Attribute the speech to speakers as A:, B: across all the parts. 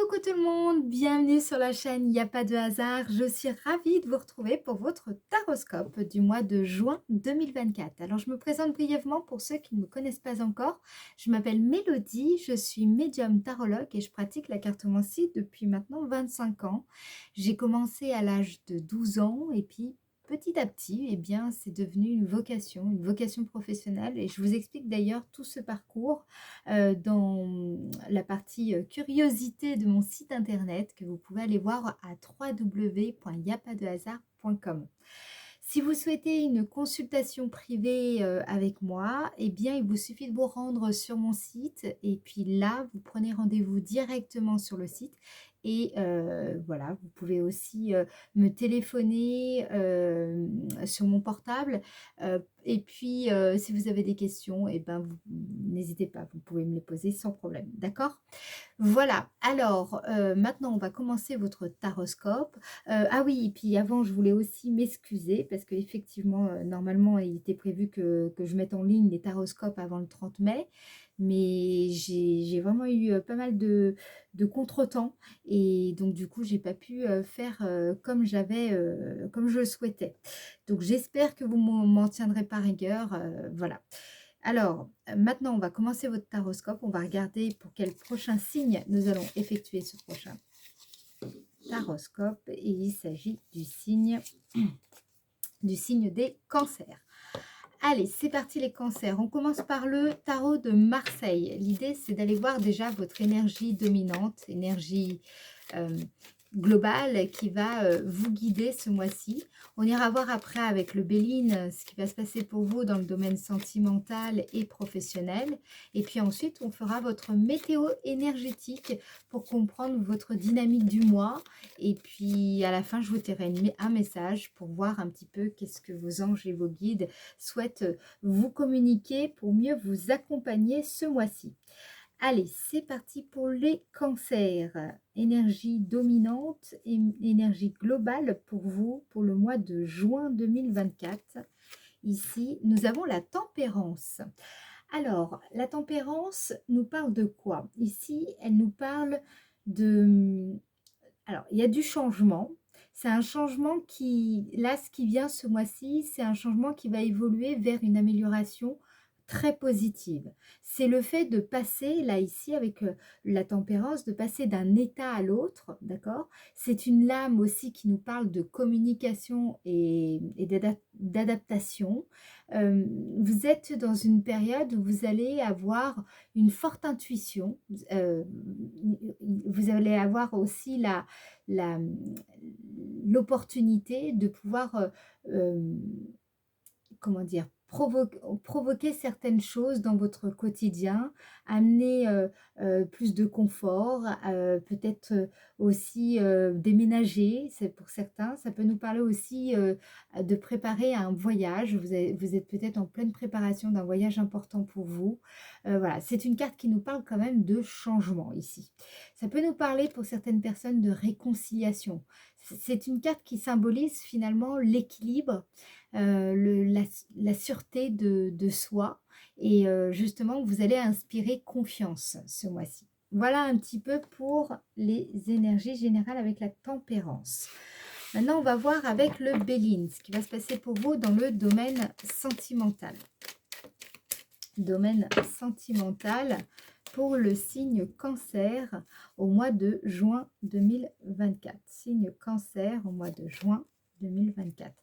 A: Coucou tout le monde, bienvenue sur la chaîne Il n'y a pas de hasard. Je suis ravie de vous retrouver pour votre taroscope du mois de juin 2024. Alors je me présente brièvement pour ceux qui ne me connaissent pas encore. Je m'appelle Mélodie, je suis médium tarologue et je pratique la cartomancie depuis maintenant 25 ans. J'ai commencé à l'âge de 12 ans et puis petit à petit, eh bien, c'est devenu une vocation professionnelle et je vous explique d'ailleurs tout ce parcours dans la partie curiosité de mon site internet que vous pouvez aller voir à www.yapadehasard.com. Si vous souhaitez une consultation privée avec moi, eh bien, il vous suffit de vous rendre sur mon site et puis là, vous prenez rendez-vous directement sur le site et voilà, vous pouvez aussi me téléphoner sur mon portable et puis si vous avez des questions, eh ben, n'hésitez pas, vous pouvez me les poser sans problème, d'accord? Voilà, alors maintenant on va commencer votre taroscope. Ah oui, et puis avant je voulais aussi m'excuser parce qu'effectivement, normalement il était prévu que je mette en ligne les taroscopes avant le 30 mai, mais j'ai vraiment eu pas mal de contretemps et donc du coup j'ai pas pu faire comme je le souhaitais. Donc j'espère que vous m'en tiendrez par rigueur, voilà. Alors, maintenant, on va commencer votre taroscope. On va regarder pour quel prochain signe nous allons effectuer ce prochain taroscope. Et il s'agit du signe des cancers. Allez, c'est parti les cancers. On commence par le tarot de Marseille. L'idée, c'est d'aller voir déjà votre énergie dominante, énergie globale qui va vous guider ce mois-ci. On ira voir après avec le Béline ce qui va se passer pour vous dans le domaine sentimental et professionnel. Et puis ensuite, on fera votre météo énergétique pour comprendre votre dynamique du mois. Et puis à la fin, je vous tirerai un message pour voir un petit peu qu'est-ce que vos anges et vos guides souhaitent vous communiquer pour mieux vous accompagner ce mois-ci. Allez, c'est parti pour les cancers. Énergie dominante et énergie globale pour vous pour le mois de juin 2024. Ici, nous avons la tempérance. Alors, la tempérance nous parle de quoi? Ici, elle nous parle de... Alors, il y a du changement. C'est un changement qui, là, ce qui vient ce mois-ci, c'est un changement qui va évoluer vers une amélioration très positive. C'est le fait de passer, là, ici, avec la tempérance, de passer d'un état à l'autre, d'accord? C'est une lame aussi qui nous parle de communication et d'adaptation. Vous êtes dans une période où vous allez avoir une forte intuition. Vous allez avoir aussi la l'opportunité de pouvoir, comment dire, provoquer certaines choses dans votre quotidien, amener plus de confort, peut-être aussi déménager, c'est pour certains. Ça peut nous parler aussi de préparer un voyage. Vous êtes peut-être en pleine préparation d'un voyage important pour vous. Voilà, c'est une carte qui nous parle quand même de changement ici. Ça peut nous parler pour certaines personnes de réconciliation. C'est une carte qui symbolise finalement l'équilibre, la sûreté de soi et justement vous allez inspirer confiance ce mois-ci. Voilà un petit peu pour les énergies générales avec la tempérance. Maintenant on va voir avec le Béline ce qui va se passer pour vous dans le domaine sentimental. Domaine sentimental pour le signe cancer au mois de juin 2024. Signe cancer au mois de juin 2024.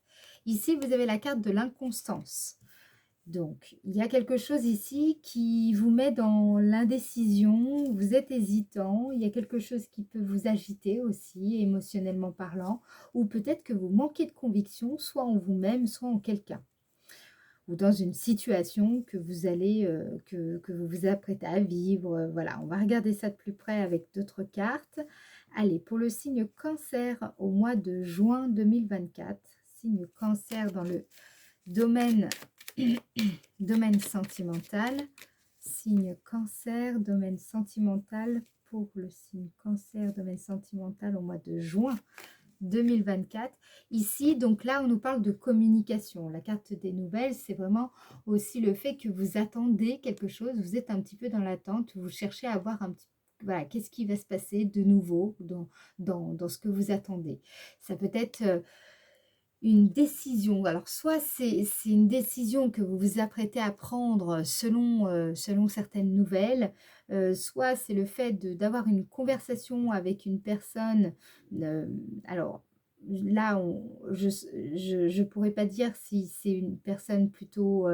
A: Ici, vous avez la carte de l'inconstance. Donc, il y a quelque chose ici qui vous met dans l'indécision, vous êtes hésitant, il y a quelque chose qui peut vous agiter aussi, émotionnellement parlant, ou peut-être que vous manquez de conviction, soit en vous-même, soit en quelqu'un, ou dans une situation que vous allez, que vous vous apprêtez à vivre. Voilà, on va regarder ça de plus près avec d'autres cartes. Allez, pour le signe cancer au mois de juin 2024, signe cancer dans le domaine, domaine sentimental, signe cancer, domaine sentimental, pour le signe cancer, domaine sentimental au mois de juin 2024. Ici, donc là, on nous parle de communication. La carte des nouvelles, c'est vraiment aussi le fait que vous attendez quelque chose, vous êtes un petit peu dans l'attente, vous cherchez à avoir un petit voilà, qu'est-ce qui va se passer de nouveau dans ce que vous attendez. Ça peut être une décision. Alors, soit c'est une décision que vous vous apprêtez à prendre selon certaines nouvelles, soit c'est le fait d'avoir une conversation avec une personne. Alors, là, je pourrais pas dire si c'est une personne plutôt,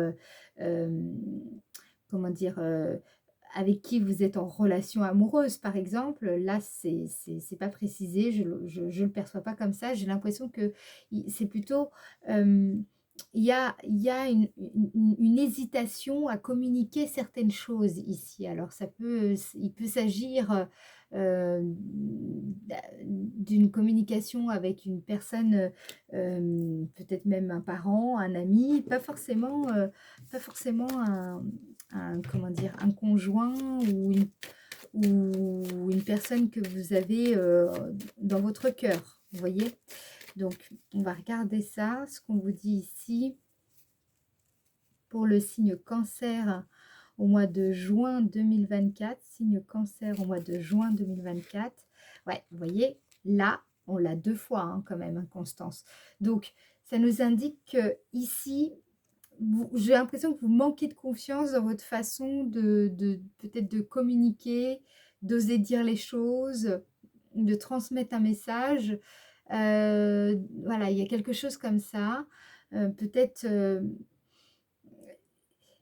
A: comment dire, avec qui vous êtes en relation amoureuse, par exemple. Là, c'est pas précisé, je le perçois pas comme ça. J'ai l'impression que c'est plutôt, il y a une hésitation à communiquer certaines choses ici. Alors, il peut s'agir d'une communication avec une personne, peut-être même un parent, un ami, pas forcément comment dire, un conjoint ou une personne que vous avez dans votre cœur, vous voyez? Donc, on va regarder ça, ce qu'on vous dit ici pour le signe cancer au mois de juin 2024. Signe cancer au mois de juin 2024. Ouais, vous voyez, là, on l'a 2 fois hein, quand même, hein, Constance. Donc, ça nous indique que ici, j'ai l'impression que vous manquez de confiance dans votre façon peut-être de communiquer, d'oser dire les choses, de transmettre un message. Voilà, il y a quelque chose comme ça. Peut-être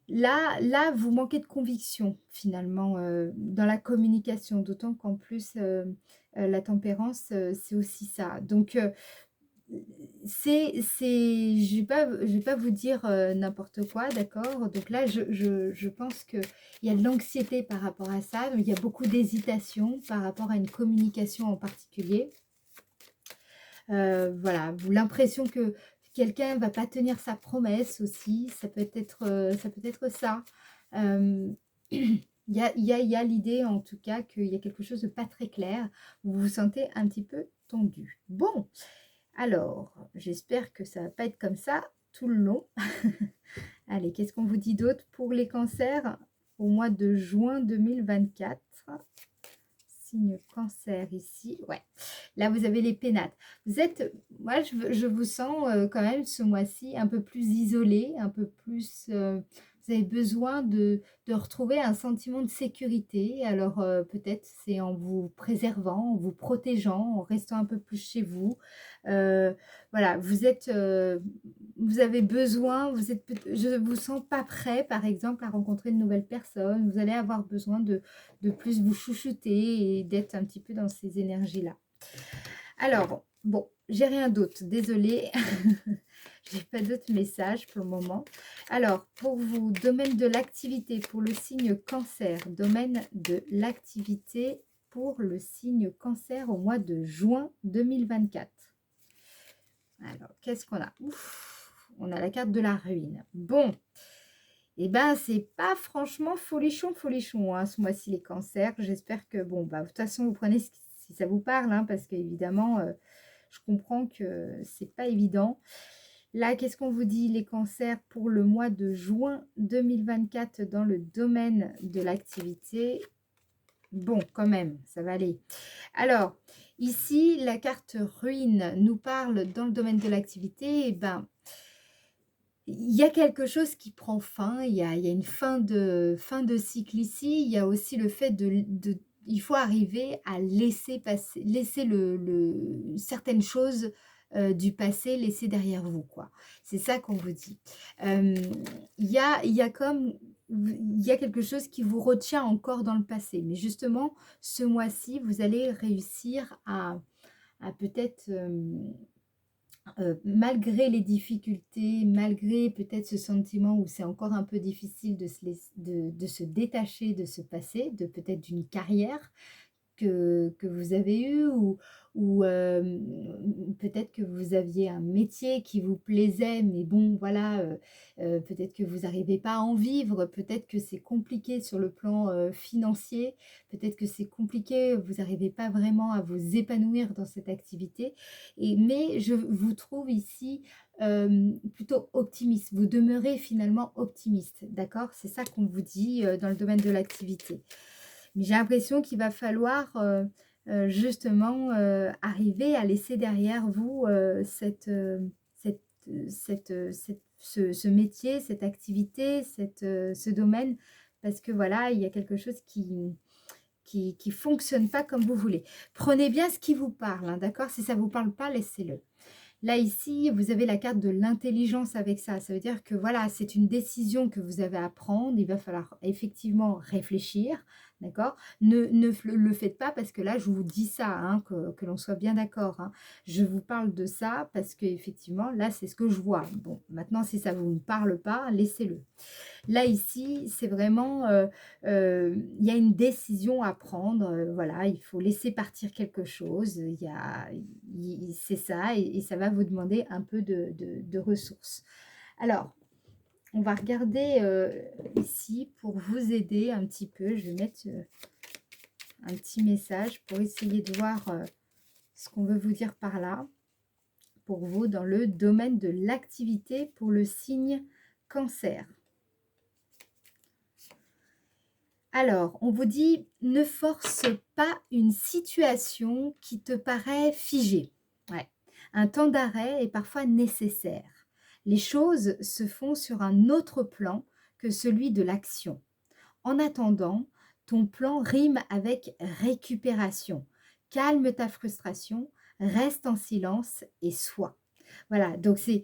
A: là, vous manquez de conviction finalement dans la communication, d'autant qu'en plus la tempérance, c'est aussi ça. Donc je vais pas vous dire n'importe quoi, d'accord? Donc là, je pense qu'il y a de l'anxiété par rapport à ça, donc il y a beaucoup d'hésitation par rapport à une communication en particulier. Voilà, l'impression que quelqu'un va pas tenir sa promesse aussi, ça peut être ça. Il y a l'idée en tout cas qu'il y a quelque chose de pas très clair. Vous vous sentez un petit peu tendu. Bon, alors, j'espère que ça va pas être comme ça tout le long. Allez, qu'est-ce qu'on vous dit d'autre pour les cancers au mois de juin 2024? Signe cancer ici, ouais. Là, vous avez les pénates. Moi, je vous sens quand même ce mois-ci un peu plus isolé, un peu plus... vous avez besoin de retrouver un sentiment de sécurité. Alors, peut-être c'est en vous préservant, en vous protégeant, en restant un peu plus chez vous. Voilà, vous avez besoin, je vous sens pas prêt, par exemple, à rencontrer de nouvelles personnes. Vous allez avoir besoin de plus vous chouchouter et d'être un petit peu dans ces énergies-là. Alors, bon, j'ai rien d'autre, désolée. J'ai pas d'autres messages pour le moment. Alors, pour vous, domaine de l'activité, pour le signe cancer, domaine de l'activité pour le signe cancer au mois de juin 2024. Alors, qu'est-ce qu'on a? Ouf, on a la carte de la ruine. Bon, et ben c'est pas franchement folichon, folichon, hein, ce mois-ci les cancers. J'espère que, bon, bah, de toute façon, vous prenez si ça vous parle, hein, parce qu'évidemment, je comprends que c'est pas évident. Là, qu'est-ce qu'on vous dit, les cancers, pour le mois de juin 2024 dans le domaine de l'activité? Bon, quand même, ça va aller. Alors, ici, la carte ruine nous parle dans le domaine de l'activité. Eh ben, il y a quelque chose qui prend fin. Il y a une fin de cycle ici. Il y a aussi le fait il faut arriver à laisser passer, laisser certaines choses du passé, laisser derrière vous, quoi. C'est ça qu'on vous dit. Euh, il y a comme, il y a quelque chose qui vous retient encore dans le passé. Mais justement, ce mois-ci, vous allez réussir à peut-être, malgré les difficultés, malgré peut-être ce sentiment où c'est encore un peu difficile de se détacher de ce passé, de peut-être d'une carrière que vous avez eue ou peut-être que vous aviez un métier qui vous plaisait, mais bon, voilà, peut-être que vous n'arrivez pas à en vivre, peut-être que c'est compliqué sur le plan financier, peut-être que c'est compliqué, vous n'arrivez pas vraiment à vous épanouir dans cette activité. Mais je vous trouve ici plutôt optimiste. Vous demeurez finalement optimiste, d'accord? C'est ça qu'on vous dit dans le domaine de l'activité. Mais j'ai l'impression qu'il va falloir justement arriver à laisser derrière vous cette, ce métier, cette activité, ce domaine, parce que voilà, il y a quelque chose qui fonctionne pas comme vous voulez. Prenez bien ce qui vous parle, hein, d'accord? Si ça vous parle pas, laissez-le. Là, ici, vous avez la carte de l'intelligence avec ça. Ça veut dire que voilà, c'est une décision que vous avez à prendre. Il va falloir effectivement réfléchir, d'accord? Ne le faites pas parce que là, je vous dis ça, hein, que l'on soit bien d'accord, hein. Je vous parle de ça parce qu'effectivement, là, c'est ce que je vois. Bon, maintenant, si ça ne vous parle pas, laissez-le. Là, ici, c'est vraiment, il y a une décision à prendre, voilà, il faut laisser partir quelque chose, c'est ça et ça va vous demander un peu de ressources. Alors, on va regarder, ici pour vous aider un petit peu. Je vais mettre, un petit message pour essayer de voir, ce qu'on veut vous dire par là, pour vous dans le domaine de l'activité pour le signe Cancer. Alors, on vous dit, ne force pas une situation qui te paraît figée. Ouais. Un temps d'arrêt est parfois nécessaire. Les choses se font sur un autre plan que celui de l'action. En attendant, ton plan rime avec récupération. Calme ta frustration, reste en silence et sois. Voilà, donc c'est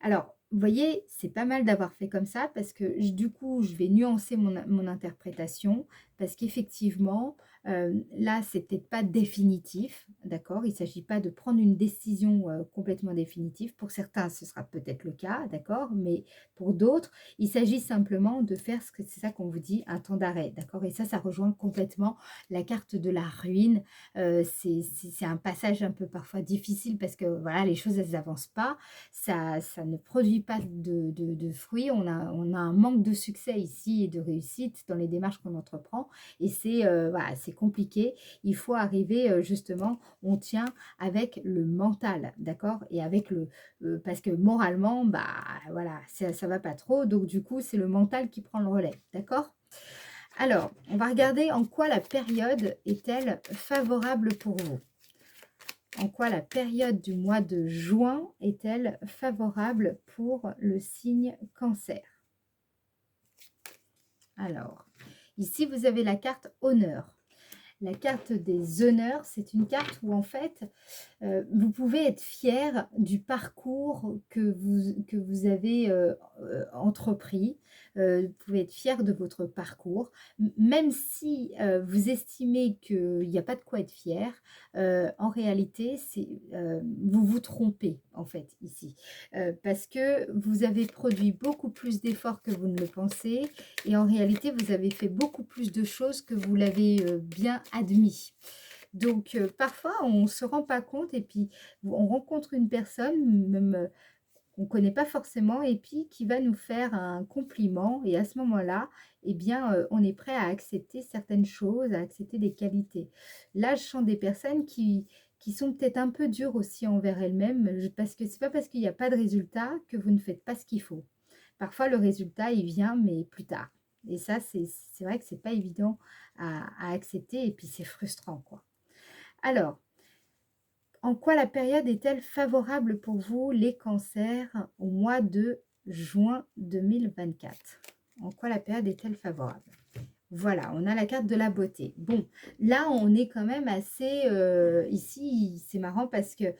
A: alors, vous voyez, c'est pas mal d'avoir fait comme ça parce que du coup, je vais nuancer mon interprétation parce qu'effectivement, là, c'est peut-être pas définitif, d'accord? Il ne s'agit pas de prendre une décision complètement définitive. Pour certains, ce sera peut-être le cas, d'accord? Mais pour d'autres, il s'agit simplement de faire ce que c'est ça qu'on vous dit, un temps d'arrêt, d'accord? Et ça rejoint complètement la carte de la ruine. C'est un passage un peu parfois difficile parce que voilà, les choses, elles n'avancent pas, ça ne produit pas de fruits, on a un manque de succès ici et de réussite dans les démarches qu'on entreprend et c'est voilà, c'est compliqué. Il faut arriver justement, on tient avec le mental, d'accord? Et avec parce que moralement, bah voilà, ça va pas trop, donc du coup, c'est le mental qui prend le relais, d'accord? Alors, on va regarder en quoi la période est-elle favorable pour vous. En quoi la période du mois de juin est-elle favorable pour le signe Cancer? Alors, ici, vous avez la carte honneur. La carte des honneurs, c'est une carte où en fait, vous pouvez être fier du parcours que vous avez entrepris. Vous pouvez être fier de votre parcours. Même si vous estimez qu'il n'y a pas de quoi être fier, en réalité, vous vous trompez en fait ici. Parce que vous avez produit beaucoup plus d'efforts que vous ne le pensez et en réalité, vous avez fait beaucoup plus de choses que vous l'avez bien admis. Donc, parfois, on ne se rend pas compte et puis on rencontre une personne, même qu'on ne connaît pas forcément, et puis qui va nous faire un compliment. Et à ce moment-là, eh bien, on est prêt à accepter certaines choses, à accepter des qualités. Là, je sens des personnes qui sont peut-être un peu dures aussi envers elles-mêmes, parce que c'est pas parce qu'il n'y a pas de résultat que vous ne faites pas ce qu'il faut. Parfois, le résultat, il vient, mais plus tard. Et ça, c'est vrai que c'est pas évident à accepter, et puis c'est frustrant, quoi. Alors, en quoi la période est-elle favorable pour vous, les cancers, au mois de juin 2024? En quoi la période est-elle favorable? Voilà, on a la carte de la beauté. Bon, là, on est quand même assez... ici, c'est marrant parce que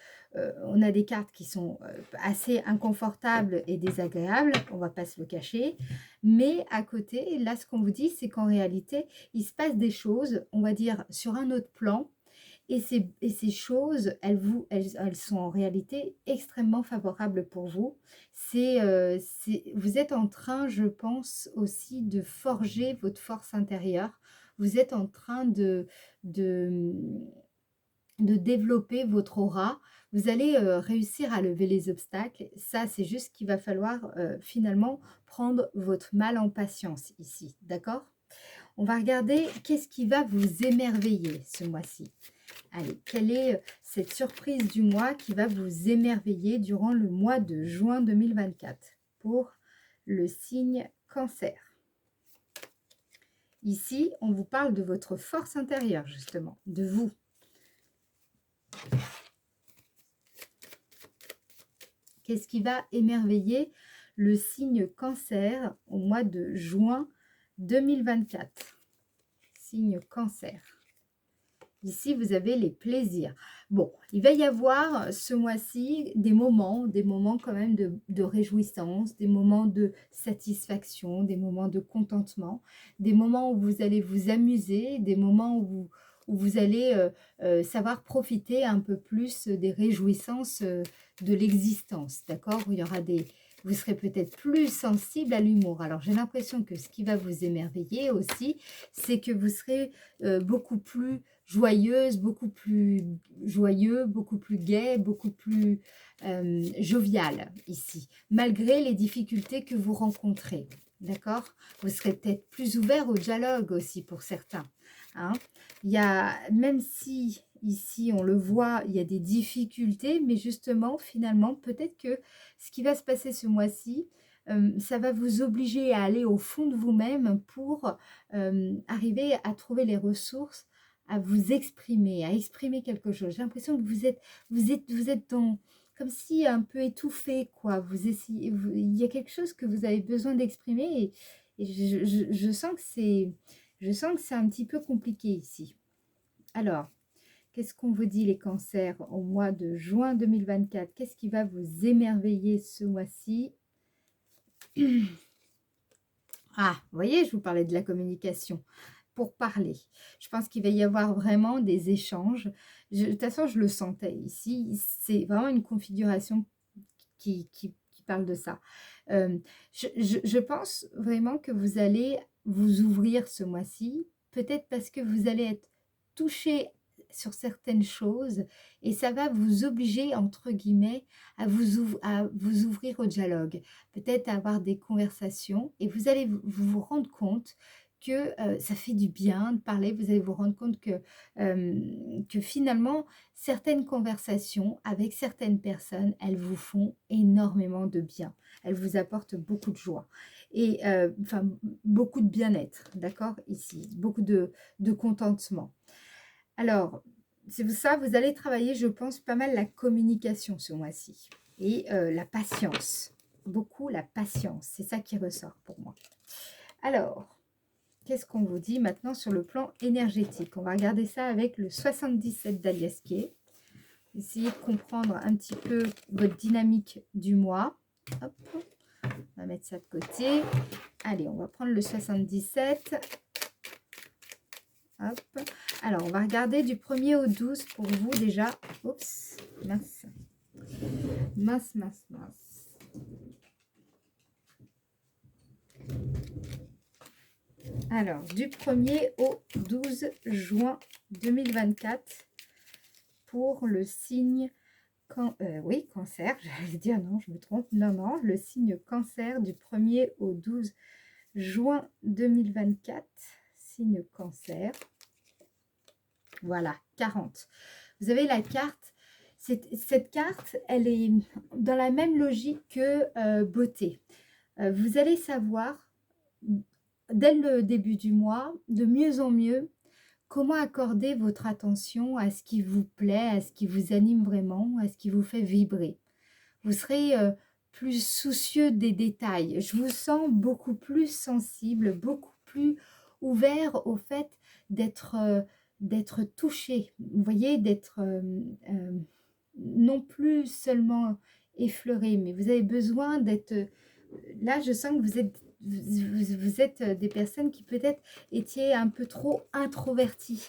A: on a des cartes qui sont assez inconfortables et désagréables, on va pas se le cacher. Mais à côté, là, ce qu'on vous dit, c'est qu'en réalité, il se passe des choses, on va dire, sur un autre plan. Et ces choses, elles sont en réalité extrêmement favorables pour vous. Vous êtes en train, je pense, aussi de forger votre force intérieure. Vous êtes en train de, de développer votre aura. Vous allez réussir à lever les obstacles. Ça, c'est juste qu'il va falloir finalement prendre votre mal en patience ici. D'accord? On va regarder qu'est-ce qui va vous émerveiller ce mois-ci. Allez, quelle est cette surprise du mois qui va vous émerveiller durant le mois de juin 2024 pour le signe Cancer? Ici, on vous parle de votre force intérieure, justement, de vous. Qu'est-ce qui va émerveiller le signe Cancer au mois de juin 2024? Signe Cancer. Ici, vous avez les plaisirs. Bon, il va y avoir ce mois-ci des moments quand même de réjouissance, des moments de satisfaction, des moments de contentement, des moments où vous allez vous amuser, des moments où vous allez savoir profiter un peu plus des réjouissances de l'existence, d'accord? Il y aura vous serez peut-être plus sensible à l'humour. Alors, j'ai l'impression que ce qui va vous émerveiller aussi, c'est que vous serez beaucoup plus joyeuse, beaucoup plus joyeux, beaucoup plus gai, beaucoup plus jovial ici, malgré les difficultés que vous rencontrez. D'accord? Vous serez peut-être plus ouvert au dialogue aussi pour certains. Hein. Il y a, même si ici on le voit, il y a des difficultés, mais justement, finalement, peut-être que ce qui va se passer ce mois-ci, ça va vous obliger à aller au fond de vous-même pour arriver à trouver les ressources, à vous exprimer, à exprimer quelque chose. J'ai l'impression que vous êtes dans, comme si un peu étouffé, quoi. Vous essayez, il y a quelque chose que vous avez besoin d'exprimer et je sens que c'est un petit peu compliqué ici. Alors, qu'est-ce qu'on vous dit les cancers au mois de juin 2024? Qu'est-ce qui va vous émerveiller ce mois-ci? Ah, vous voyez, je vous parlais de la communication. Pour parler. Je pense qu'il va y avoir vraiment des échanges. De toute façon, je le sentais ici. C'est vraiment une configuration qui parle de ça. Je pense vraiment que vous allez vous ouvrir ce mois-ci. Peut-être parce que vous allez être touché sur certaines choses et ça va vous obliger, entre guillemets, à vous ouvrir au dialogue. Peut-être à avoir des conversations et vous allez vous rendre compte que ça fait du bien de parler, vous allez vous rendre compte que finalement, certaines conversations avec certaines personnes, elles vous font énormément de bien. Elles vous apportent beaucoup de joie et enfin, beaucoup de bien-être, d'accord, ici, beaucoup de contentement. Alors, c'est ça, vous allez travailler, je pense, pas mal la communication ce mois-ci et la patience, beaucoup la patience, c'est ça qui ressort pour moi. Alors, qu'est-ce qu'on vous dit maintenant sur le plan énergétique? On va regarder ça avec le 77 d'Aliasqué. Essayez de comprendre un petit peu votre dynamique du mois. Hop, on va mettre ça de côté. Allez, on va prendre le 77. Hop. Alors, on va regarder du 1er au 12 pour vous déjà. Oups, mince. Mince, mince, mince. Alors, du 1er au 12 juin 2024 pour le signe, oui, cancer, j'allais dire non, je me trompe, non, le signe cancer du 1er au 12 juin 2024, signe cancer, voilà, 40. Vous avez la carte, cette carte, elle est dans la même logique que beauté. Vous allez savoir dès le début du mois, de mieux en mieux, comment accorder votre attention à ce qui vous plaît, à ce qui vous anime vraiment, à ce qui vous fait vibrer. Vous serez plus soucieux des détails. Je vous sens beaucoup plus sensible, beaucoup plus ouvert au fait d'être touché. Vous voyez, d'être non plus seulement effleuré, mais vous avez besoin d'être... Là, je sens que vous êtes des personnes qui peut-être étiez un peu trop introverties.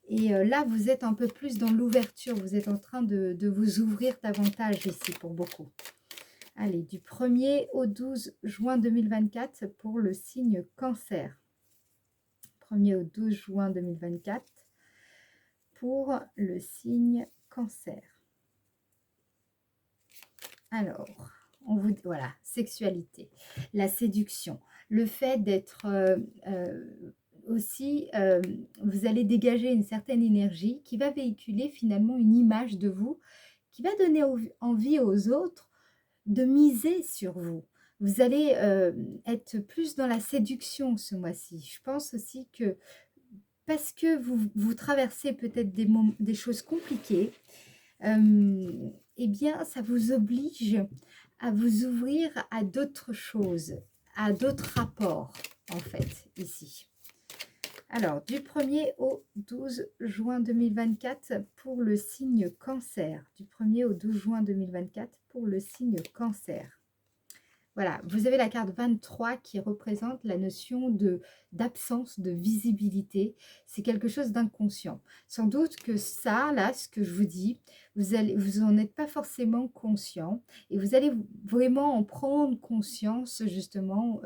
A: Et là, vous êtes un peu plus dans l'ouverture. Vous êtes en train de vous ouvrir davantage ici pour beaucoup. Allez, du 1er au 12 juin 2024 pour le signe cancer. 1er au 12 juin 2024 pour le signe cancer. Alors... on vous dit, voilà, sexualité, la séduction, le fait d'être aussi, vous allez dégager une certaine énergie qui va véhiculer finalement une image de vous, qui va donner envie aux autres de miser sur vous. Vous allez être plus dans la séduction ce mois-ci. Je pense aussi que parce que vous traversez peut-être des choses compliquées, eh bien, ça vous oblige à vous ouvrir à d'autres choses, à d'autres rapports, en fait, ici. Alors, du 1er au 12 juin 2024 pour le signe Cancer. Du 1er au 12 juin 2024 pour le signe Cancer. Voilà, vous avez la carte 23 qui représente la notion d'absence de visibilité. C'est quelque chose d'inconscient. Sans doute que ça, là, ce que je vous dis, vous en êtes pas forcément conscient et vous allez vraiment en prendre conscience justement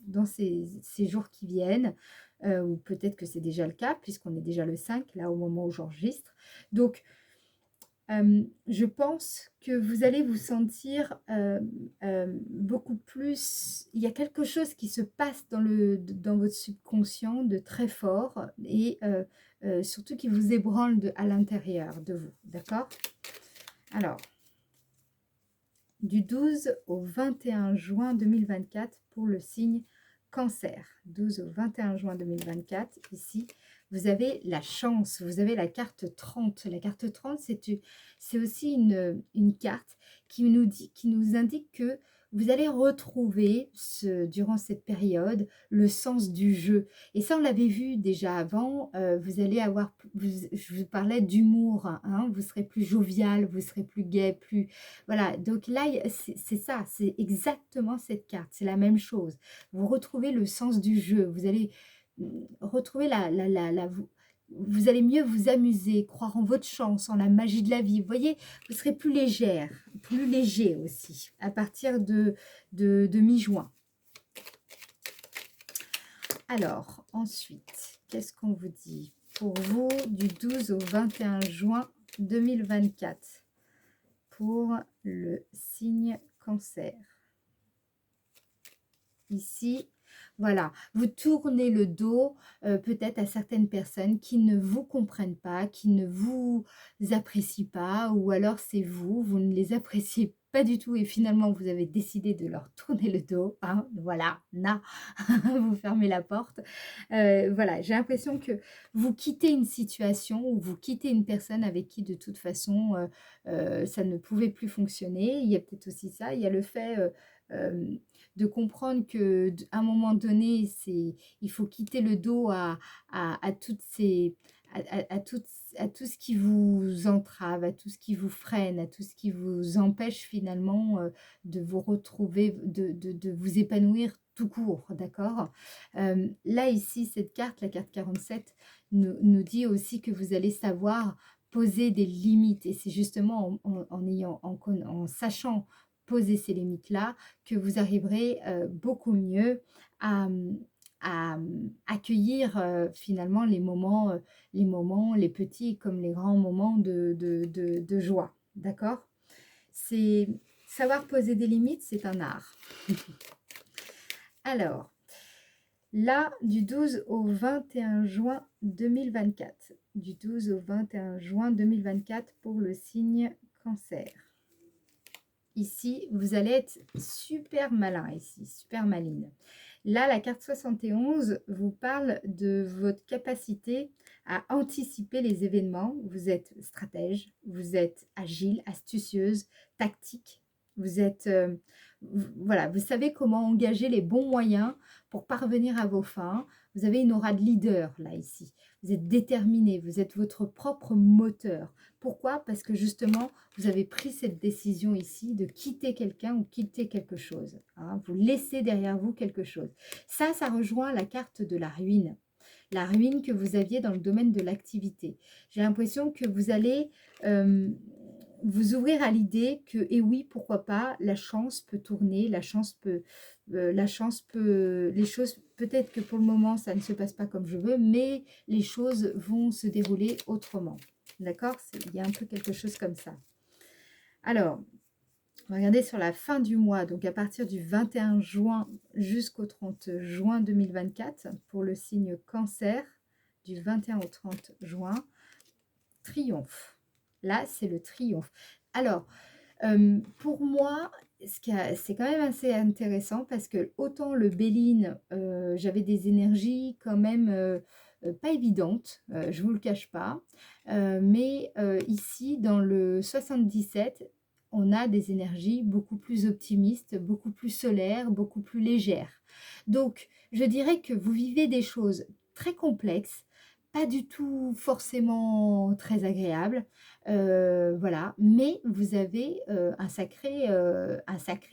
A: dans ces jours qui viennent, ou peut-être que c'est déjà le cas puisqu'on est déjà le 5, là, au moment où j'enregistre. Donc, je pense que vous allez vous sentir beaucoup plus... Il y a quelque chose qui se passe dans votre subconscient de très fort et surtout qui vous ébranle à l'intérieur de vous, d'accord? Alors, du 12 au 21 juin 2024 pour le signe Cancer. 12 au 21 juin 2024, ici, vous avez la chance, vous avez la carte 30. La carte 30, c'est aussi une carte qui nous indique que vous allez retrouver durant cette période le sens du jeu. Et ça, on l'avait vu déjà avant, vous allez avoir, je vous parlais d'humour, hein, vous serez plus jovial, vous serez plus gai, plus... Voilà, donc là, c'est ça, c'est exactement cette carte, c'est la même chose. Vous retrouvez le sens du jeu, vous allez retrouver vous allez mieux vous amuser, croire en votre chance, en la magie de la vie. Vous voyez, vous serez plus légère, plus léger aussi, à partir de mi-juin. Alors, ensuite, qu'est-ce qu'on vous dit pour vous du 12 au 21 juin 2024 pour le signe Cancer? Ici, voilà, vous tournez le dos peut-être à certaines personnes qui ne vous comprennent pas, qui ne vous apprécient pas, ou alors c'est vous ne les appréciez pas du tout et finalement vous avez décidé de leur tourner le dos, hein, voilà, vous fermez la porte. Voilà, j'ai l'impression que vous quittez une situation ou vous quittez une personne avec qui de toute façon ça ne pouvait plus fonctionner. Il y a peut-être aussi ça, il y a le fait... de comprendre que à un moment donné, il faut quitter le dos à toutes ces à tout ce qui vous entrave, à tout ce qui vous freine, à tout ce qui vous empêche finalement de vous retrouver, de vous épanouir tout court, d'accord? Là, ici, cette carte, la carte 47, nous dit aussi que vous allez savoir poser des limites. Et c'est justement en sachant poser ces limites-là que vous arriverez beaucoup mieux à, accueillir finalement les petits comme les grands moments de joie. D'accord? C'est savoir poser des limites, c'est un art. Alors, là, du 12 au 21 juin 2024. Du 12 au 21 juin 2024 pour le signe Cancer. Ici, vous allez être super malin ici, super maline. Là, la carte 71 vous parle de votre capacité à anticiper les événements. Vous êtes stratège, vous êtes agile, astucieuse, tactique. Vous êtes, voilà, vous savez comment engager les bons moyens pour parvenir à vos fins. Vous avez une aura de leader là, ici. Vous êtes déterminé, vous êtes votre propre moteur. Pourquoi? Parce que justement, vous avez pris cette décision ici de quitter quelqu'un ou quitter quelque chose. Hein, vous laissez derrière vous quelque chose. Ça rejoint la carte de la ruine. La ruine que vous aviez dans le domaine de l'activité. J'ai l'impression que vous allez vous ouvrir à l'idée que, et oui, pourquoi pas, la chance peut tourner, les choses, peut-être que pour le moment, ça ne se passe pas comme je veux, mais les choses vont se dérouler autrement. D'accord? Il y a un peu quelque chose comme ça. Alors, regardez sur la fin du mois, donc à partir du 21 juin jusqu'au 30 juin 2024, pour le signe Cancer, du 21 au 30 juin, triomphe. Là, c'est le triomphe. Alors, Pour moi, c'est quand même assez intéressant parce que autant le Béline, j'avais des énergies quand même, pas évidentes, je vous le cache pas. Mais ici dans le 77, on a des énergies beaucoup plus optimistes, beaucoup plus solaires, beaucoup plus légères. Donc je dirais que vous vivez des choses très complexes, pas du tout forcément très agréables. Voilà, mais vous avez, un sacré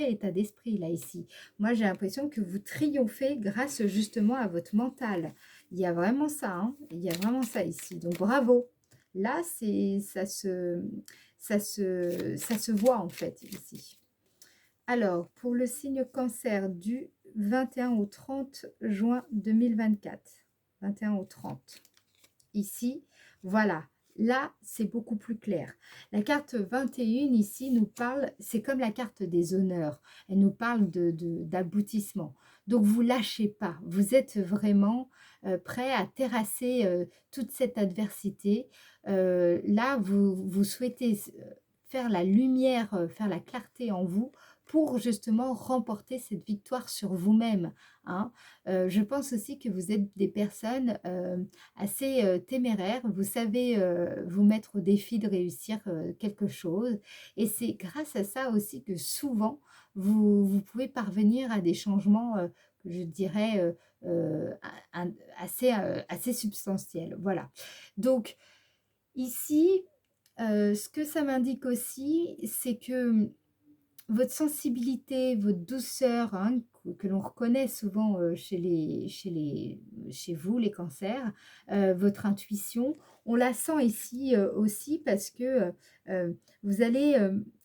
A: état d'esprit là, ici. Moi, j'ai l'impression que vous triomphez grâce justement à votre mental. Il y a vraiment ça, hein, il y a vraiment ça ici, donc bravo. Là, c'est ça se voit en fait ici. Alors, pour le signe Cancer du 21 au 30 juin 2024, 21 au 30. Ici, voilà, là, c'est beaucoup plus clair. La carte 21 ici nous parle, c'est comme la carte des honneurs. Elle nous parle d'aboutissement. Donc, vous lâchez pas. Vous êtes vraiment prêt à terrasser toute cette adversité. Là, vous souhaitez faire la lumière, faire la clarté en vous pour justement remporter cette victoire sur vous-même, hein. Je pense aussi que vous êtes des personnes assez téméraire, vous savez vous mettre au défi de réussir quelque chose et c'est grâce à ça aussi que souvent vous pouvez parvenir à des changements que je dirais un- assez substantiels. Voilà. Donc ici, ce que ça m'indique aussi, c'est que votre sensibilité, votre douceur, hein, que l'on reconnaît souvent chez vous, les cancers, votre intuition, on la sent ici aussi parce que vous allez,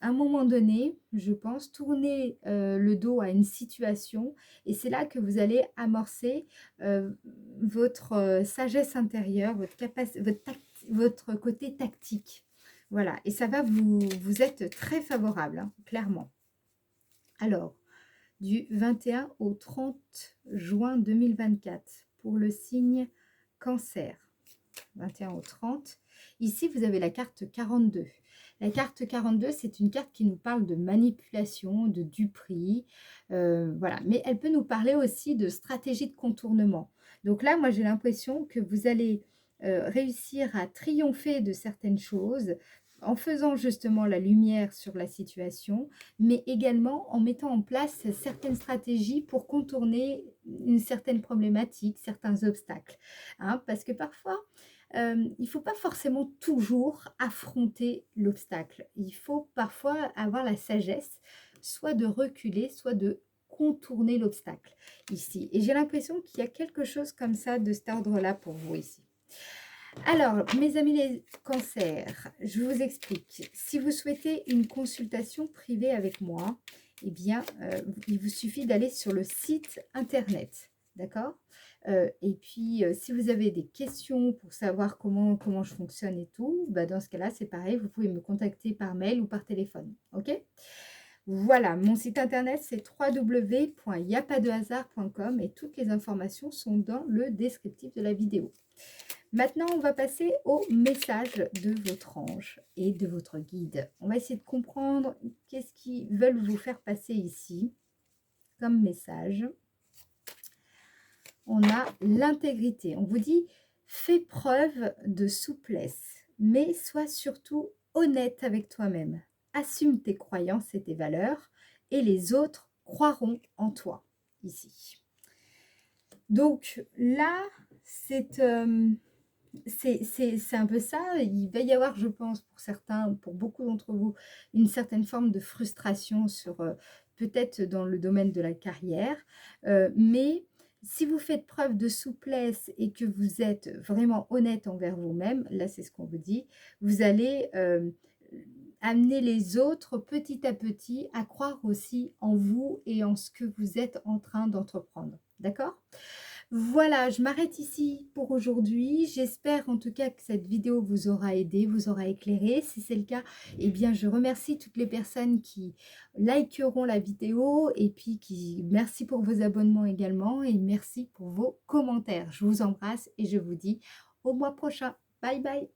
A: à un moment donné, je pense, tourner le dos à une situation et c'est là que vous allez amorcer euh, votre sagesse intérieure, votre côté tactique. Voilà, et ça va vous êtes très favorable, hein, clairement. Alors, du 21 au 30 juin 2024, pour le signe Cancer, 21 au 30. Ici, vous avez la carte 42. La carte 42, c'est une carte qui nous parle de manipulation, de duperie, voilà. Mais elle peut nous parler aussi de stratégie de contournement. Donc là, moi, j'ai l'impression que vous allez réussir à triompher de certaines choses en faisant justement la lumière sur la situation, mais également en mettant en place certaines stratégies pour contourner une certaine problématique, certains obstacles, hein. Parce que parfois, il ne faut pas forcément toujours affronter l'obstacle. Il faut parfois avoir la sagesse, soit de reculer, soit de contourner l'obstacle ici. Et j'ai l'impression qu'il y a quelque chose comme ça de cet ordre-là pour vous ici. Alors, mes amis les cancers, je vous explique. Si vous souhaitez une consultation privée avec moi, eh bien, il vous suffit d'aller sur le site internet, d'accord? Et puis, si vous avez des questions pour savoir comment je fonctionne et tout, bah, dans ce cas-là, c'est pareil, vous pouvez me contacter par mail ou par téléphone, ok? Voilà, mon site internet, c'est www.yapadehasard.com et toutes les informations sont dans le descriptif de la vidéo. Maintenant, on va passer au message de votre ange et de votre guide. On va essayer de comprendre qu'est-ce qu'ils veulent vous faire passer ici comme message. On a l'intégrité. On vous dit, fais preuve de souplesse, mais sois surtout honnête avec toi-même. Assume tes croyances et tes valeurs et les autres croiront en toi ici. Donc là, c'est un peu ça. Il va y avoir, je pense, pour certains, pour beaucoup d'entre vous, une certaine forme de frustration sur peut-être dans le domaine de la carrière. Mais si vous faites preuve de souplesse et que vous êtes vraiment honnête envers vous-même, là c'est ce qu'on vous dit, vous allez amener les autres petit à petit à croire aussi en vous et en ce que vous êtes en train d'entreprendre. D'accord ? Voilà, je m'arrête ici pour aujourd'hui. J'espère en tout cas que cette vidéo vous aura aidé, vous aura éclairé. Si c'est le cas, eh bien je remercie toutes les personnes qui likeront la vidéo et puis merci pour vos abonnements également et merci pour vos commentaires. Je vous embrasse et je vous dis au mois prochain. Bye bye.